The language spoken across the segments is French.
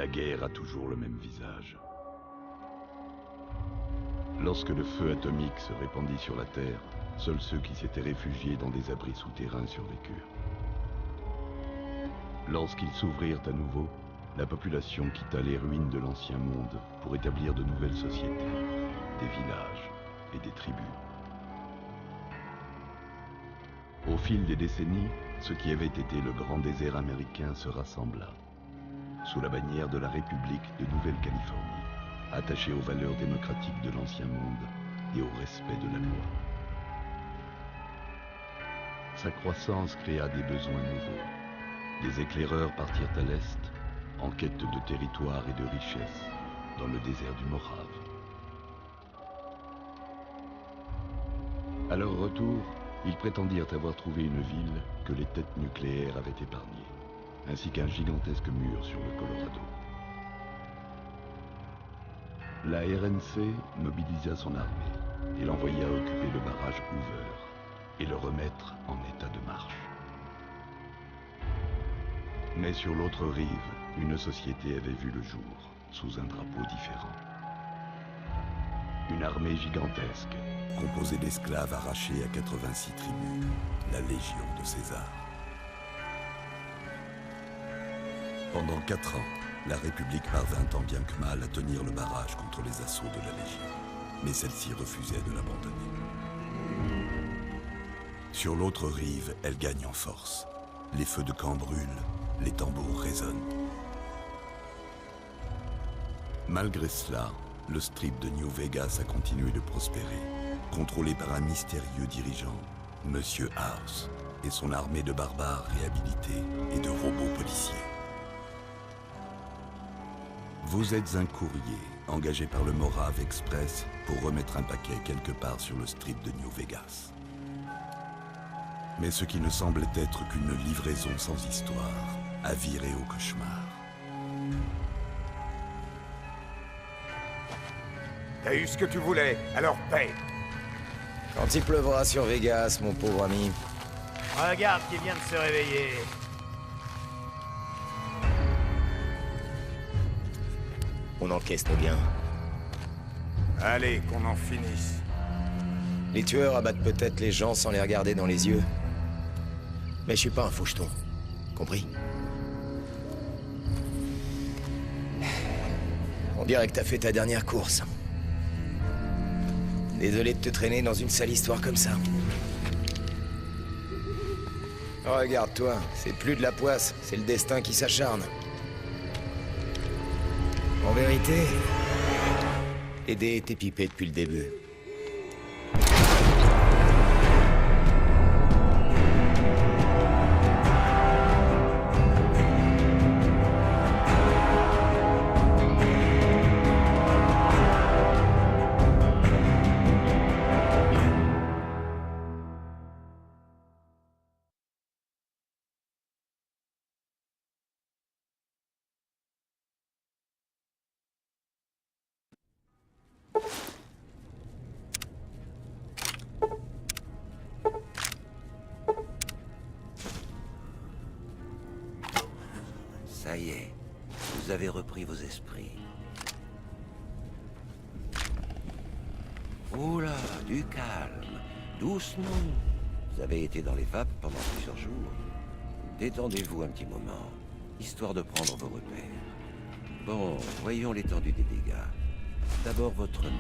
La guerre a toujours le même visage. Lorsque le feu atomique se répandit sur la Terre, seuls ceux qui s'étaient réfugiés dans des abris souterrains survécurent. Lorsqu'ils s'ouvrirent à nouveau, la population quitta les ruines de l'ancien monde pour établir de nouvelles sociétés, des villages et des tribus. Au fil des décennies, ce qui avait été le grand désert américain se rassembla, sous la bannière de la République de Nouvelle-Californie, attachée aux valeurs démocratiques de l'ancien monde et au respect de la loi. Sa croissance créa des besoins nouveaux. Des éclaireurs partirent à l'est, en quête de territoire et de richesse, dans le désert du Mojave. À leur retour, ils prétendirent avoir trouvé une ville que les têtes nucléaires avaient épargnée, ainsi qu'un gigantesque mur sur le Colorado. La RNC mobilisa son armée et l'envoya occuper le barrage Hoover et le remettre en état de marche. Mais sur l'autre rive, une société avait vu le jour, sous un drapeau différent. Une armée gigantesque, composée d'esclaves arrachés à 86 tribus, la Légion de César. Pendant 4 ans, la République parvint tant bien que mal à tenir le barrage contre les assauts de la Légion, mais celle-ci refusait de l'abandonner. Sur l'autre rive, elle gagne en force. Les feux de camp brûlent, les tambours résonnent. Malgré cela, le strip de New Vegas a continué de prospérer, contrôlé par un mystérieux dirigeant, Monsieur House, et son armée de barbares réhabilités et de robots policiers. Vous êtes un courrier engagé par le Mojave Express pour remettre un paquet quelque part sur le strip de New Vegas. Mais ce qui ne semblait être qu'une livraison sans histoire a viré au cauchemar. T'as eu ce que tu voulais, alors paye. Quand il pleuvra sur Vegas, mon pauvre ami. Regarde qui vient de se réveiller. On encaisse nos biens. Allez, qu'on en finisse. Les tueurs abattent peut-être les gens sans les regarder dans les yeux. Mais je suis pas un faucheton. Compris? On dirait que t'as fait ta dernière course. Désolé de te traîner dans une sale histoire comme ça. Regarde-toi, c'est plus de la poisse, c'est le destin qui s'acharne. En vérité, les dés étaient pipés depuis le début. Ça y est, vous avez repris vos esprits. Oula, du calme, doucement. Vous avez été dans les vapes pendant plusieurs jours. Détendez-vous un petit moment, histoire de prendre vos repères. Bon, voyons l'étendue des dégâts. D'abord votre nom.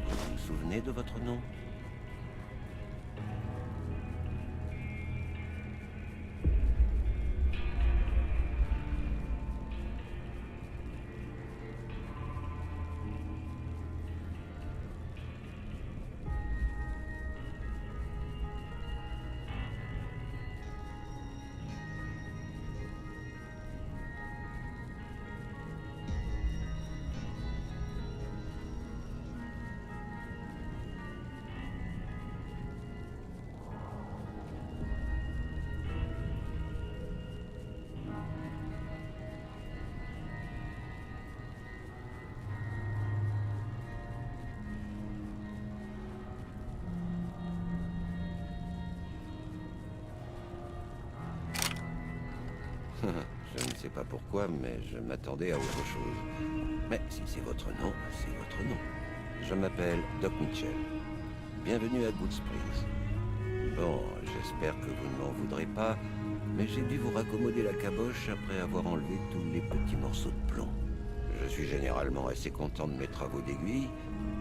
Vous vous souvenez de votre nom? sais pas pourquoi, mais je m'attendais à autre chose. Mais si c'est votre nom, c'est votre nom. Je m'appelle Doc Mitchell. Bienvenue à Good Springs. Bon, j'espère que vous ne m'en voudrez pas, mais j'ai dû vous raccommoder la caboche après avoir enlevé tous les petits morceaux de plomb. Je suis généralement assez content de mes travaux d'aiguille,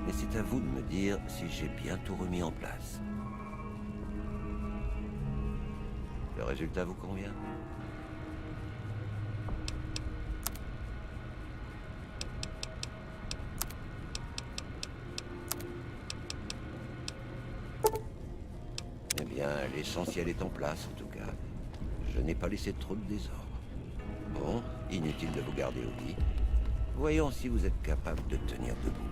mais c'est à vous de me dire si j'ai bien tout remis en place. Le résultat vous convient? Eh bien, l'essentiel est en place, en tout cas. Je n'ai pas laissé trop de désordre. Bon, inutile de vous garder au lit. Voyons si vous êtes capable de tenir debout.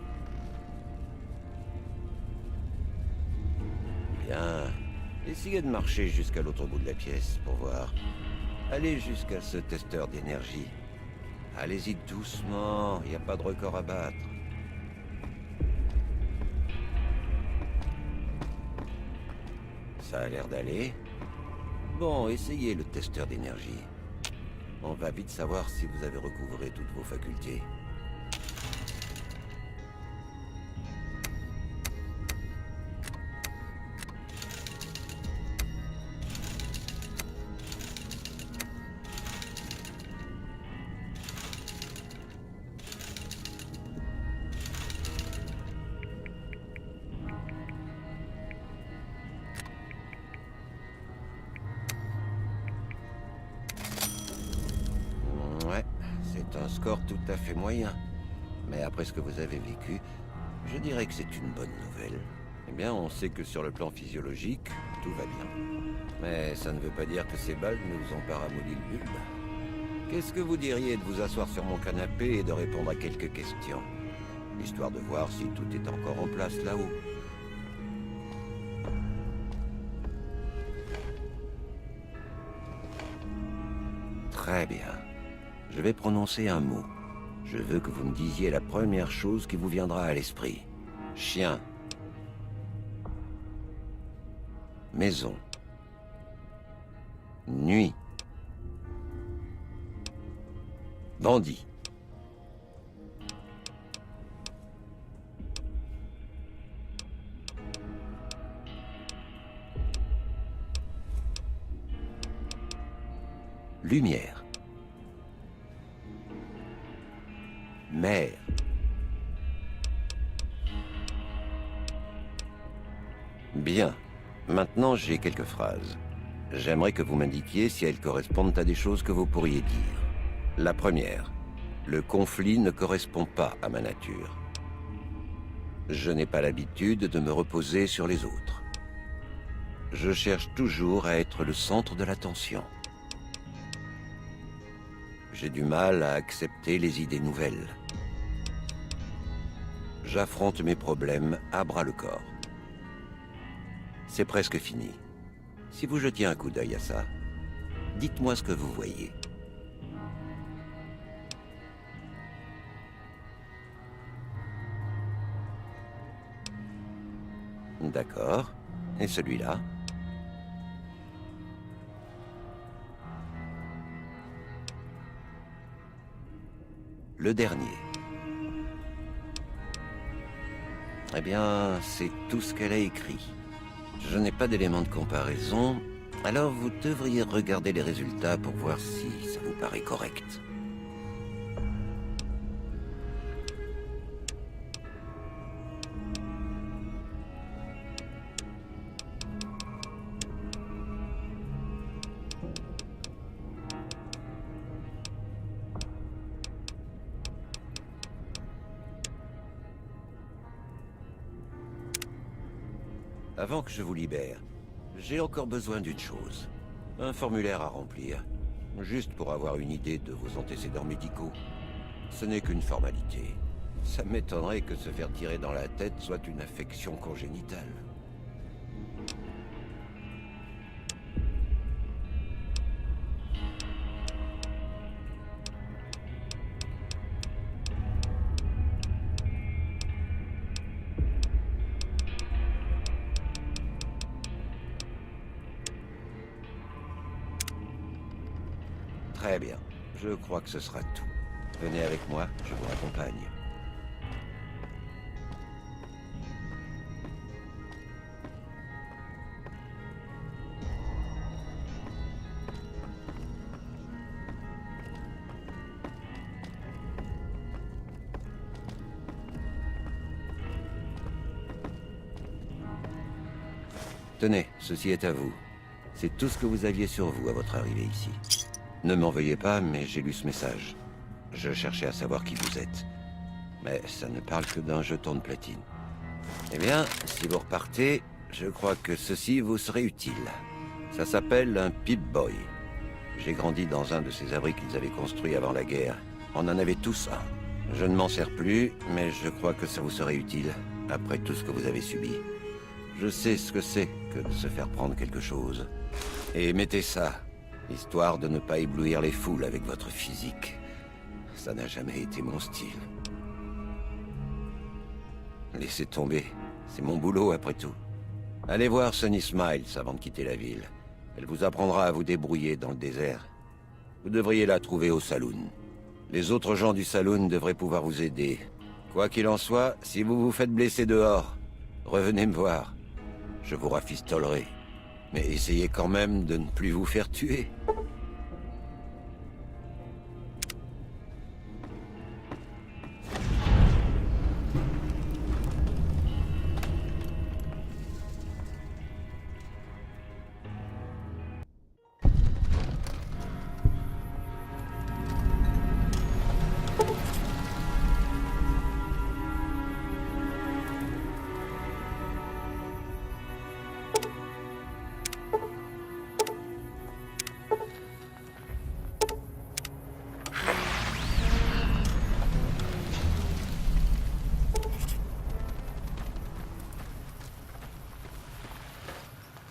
Bien. Essayez de marcher jusqu'à l'autre bout de la pièce pour voir. Allez jusqu'à ce testeur d'énergie. Allez-y doucement, il n'y a pas de record à battre. Ça a l'air d'aller. Bon, essayez le testeur d'énergie. On va vite savoir si vous avez recouvré toutes vos facultés. Ouais, c'est un score tout à fait moyen. Mais après ce que vous avez vécu, je dirais que c'est une bonne nouvelle. Eh bien, on sait que sur le plan physiologique, tout va bien. Mais ça ne veut pas dire que ces balles nous ont pas ramolli le bulbe. Qu'est-ce que vous diriez de vous asseoir sur mon canapé et de répondre à quelques questions, histoire de voir si tout est encore en place là-haut? Très bien. Je vais prononcer un mot. Je veux que vous me disiez la première chose qui vous viendra à l'esprit. Chien. Maison. Nuit. Bandit. Lumière. Mer. Bien. Maintenant, j'ai quelques phrases. J'aimerais que vous m'indiquiez si elles correspondent à des choses que vous pourriez dire. La première. Le conflit ne correspond pas à ma nature. Je n'ai pas l'habitude de me reposer sur les autres. Je cherche toujours à être le centre de l'attention. J'ai du mal à accepter les idées nouvelles. J'affronte mes problèmes à bras-le-corps. C'est presque fini. Si vous jetiez un coup d'œil à ça, dites-moi ce que vous voyez. D'accord. Et celui-là? Le dernier. Eh bien, c'est tout ce qu'elle a écrit. Je n'ai pas d'éléments de comparaison, alors vous devriez regarder les résultats pour voir si ça vous paraît correct. Avant que je vous libère, j'ai encore besoin d'une chose. Un formulaire à remplir, juste pour avoir une idée de vos antécédents médicaux. Ce n'est qu'une formalité. Ça m'étonnerait que se faire tirer dans la tête soit une affection congénitale. Très bien. je crois que ce sera tout. Venez avec moi, je vous raccompagne. Tenez, ceci est à vous. C'est tout ce que vous aviez sur vous à votre arrivée ici. Ne m'en veuillez pas, mais j'ai lu ce message. Je cherchais à savoir qui vous êtes. Mais ça ne parle que d'un jeton de platine. Eh bien, si vous repartez, je crois que ceci vous serait utile. Ça s'appelle un Pip-Boy. J'ai grandi dans un de ces abris qu'ils avaient construits avant la guerre. On en avait tous un. Je ne m'en sers plus, mais je crois que ça vous serait utile, après tout ce que vous avez subi. Je sais ce que c'est que de se faire prendre quelque chose. Et mettez ça, histoire de ne pas éblouir les foules avec votre physique. Ça n'a jamais été mon style. Laissez tomber, c'est mon boulot après tout. Allez voir Sunny Smiles avant de quitter la ville. Elle vous apprendra à vous débrouiller dans le désert. Vous devriez la trouver au saloon. Les autres gens du saloon devraient pouvoir vous aider. Quoi qu'il en soit, si vous vous faites blesser dehors, revenez me voir. Je vous rafistolerai. Mais essayez quand même de ne plus vous faire tuer.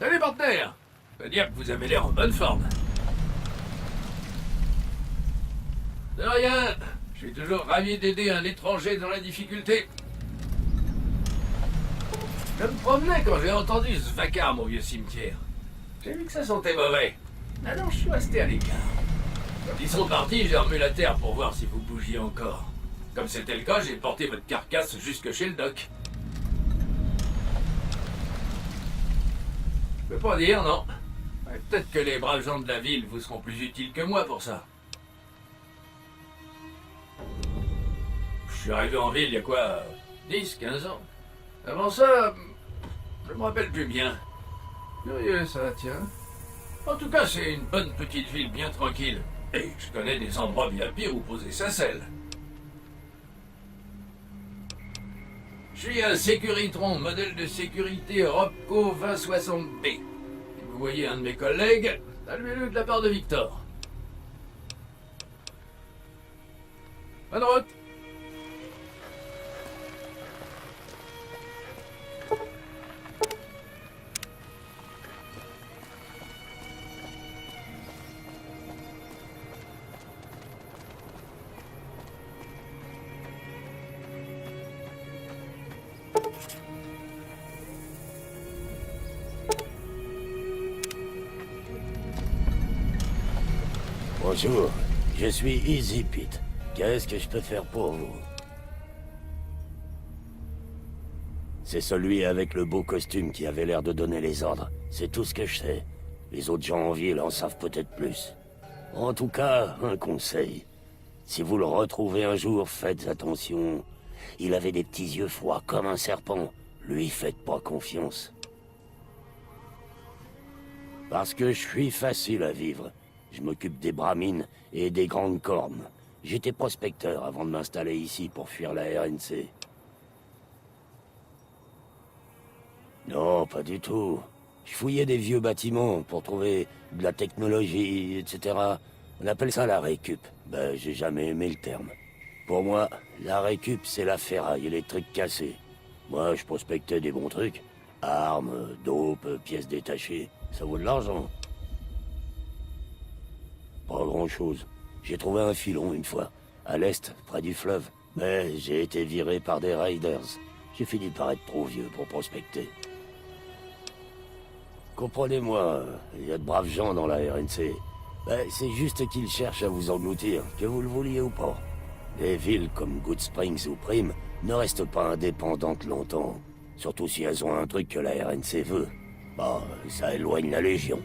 Salut partenaire! Je veux dire que vous avez l'air en bonne forme. De rien, je suis toujours ravi d'aider un étranger dans la difficulté. Je me promenais quand j'ai entendu ce vacarme au vieux cimetière. J'ai vu que ça sentait mauvais. Alors je suis resté à l'écart. Quand ils sont partis, j'ai remué la terre pour voir si vous bougiez encore. Comme c'était le cas, j'ai porté votre carcasse jusque chez le doc. Je peux pas dire, non. Ouais, peut-être que les braves gens de la ville vous seront plus utiles que moi pour ça. Je suis arrivé en ville il y a quoi, 10, 15 ans. Avant ça, je me rappelle plus bien. Curieux ça, tiens. En tout cas, c'est une bonne petite ville bien tranquille. Et je connais des endroits bien pires où poser sa selle. Je suis un Sécuritron, modèle de sécurité Robco 2060B. Si vous voyez un de mes collègues, saluez-le de la part de Victor. Bonne route! Bonjour, je suis Easy Pete. Qu'est-ce que je peux faire pour vous? C'est celui avec le beau costume qui avait l'air de donner les ordres. C'est tout ce que je sais. Les autres gens en ville en savent peut-être plus. En tout cas, un conseil. Si vous le retrouvez un jour, faites attention. Il avait des petits yeux froids comme un serpent. Lui, faites pas confiance. Parce que je suis facile à vivre. Je m'occupe des bramines et des grandes cornes. J'étais prospecteur avant de m'installer ici pour fuir la RNC. Non, pas du tout. Je fouillais des vieux bâtiments pour trouver de la technologie, etc. On appelle ça la récup. Ben, j'ai jamais aimé le terme. Pour moi, la récup, c'est la ferraille et les trucs cassés. Moi, je prospectais des bons trucs. Armes, dope, pièces détachées. Ça vaut de l'argent. Pas grand-chose. J'ai trouvé un filon une fois, à l'est, près du fleuve. Mais j'ai été viré par des raiders. J'ai fini par être trop vieux pour prospecter. Comprenez-moi, il y a de braves gens dans la RNC. C'est juste qu'ils cherchent à vous engloutir, que vous le vouliez ou pas. Les villes comme Good Springs ou Prime ne restent pas indépendantes longtemps. Surtout si elles ont un truc que la RNC veut. Bah, ça éloigne la Légion.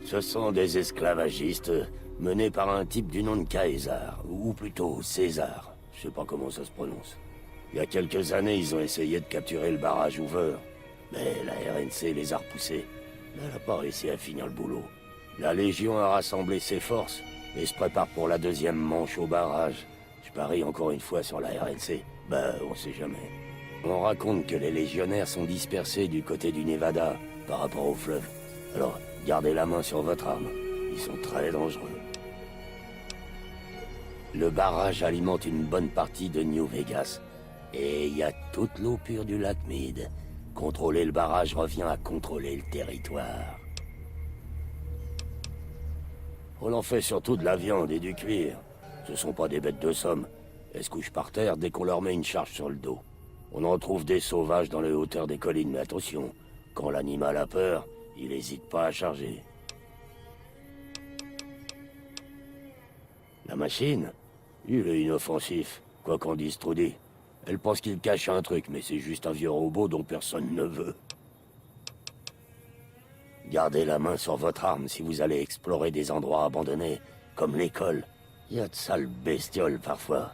Ce sont des esclavagistes menés par un type du nom de Caesar, ou plutôt César. Je sais pas comment ça se prononce. Il y a quelques années, ils ont essayé de capturer le barrage Hoover. Mais la RNC les a repoussés. Elle n'a pas réussi à finir le boulot. La Légion a rassemblé ses forces et se prépare pour la deuxième manche au barrage. Je parie encore une fois sur la RNC. On sait jamais. On raconte que les légionnaires sont dispersés du côté du Nevada, par rapport au fleuve. Alors, gardez la main sur votre arme. Ils sont très dangereux. Le barrage alimente une bonne partie de New Vegas. Et il y a toute l'eau pure du lac Mead. Contrôler le barrage revient à contrôler le territoire. On en fait surtout de la viande et du cuir. Ce sont pas des bêtes de somme. Elles se couchent par terre dès qu'on leur met une charge sur le dos. On en trouve des sauvages dans les hauteurs des collines, mais attention, quand l'animal a peur, il n'hésite pas à charger. La machine, il est inoffensif, quoi qu'en dise Trudy. Elle pense qu'il cache un truc, mais c'est juste un vieux robot dont personne ne veut. Gardez la main sur votre arme si vous allez explorer des endroits abandonnés, comme l'école. Il y a de sales bestioles parfois.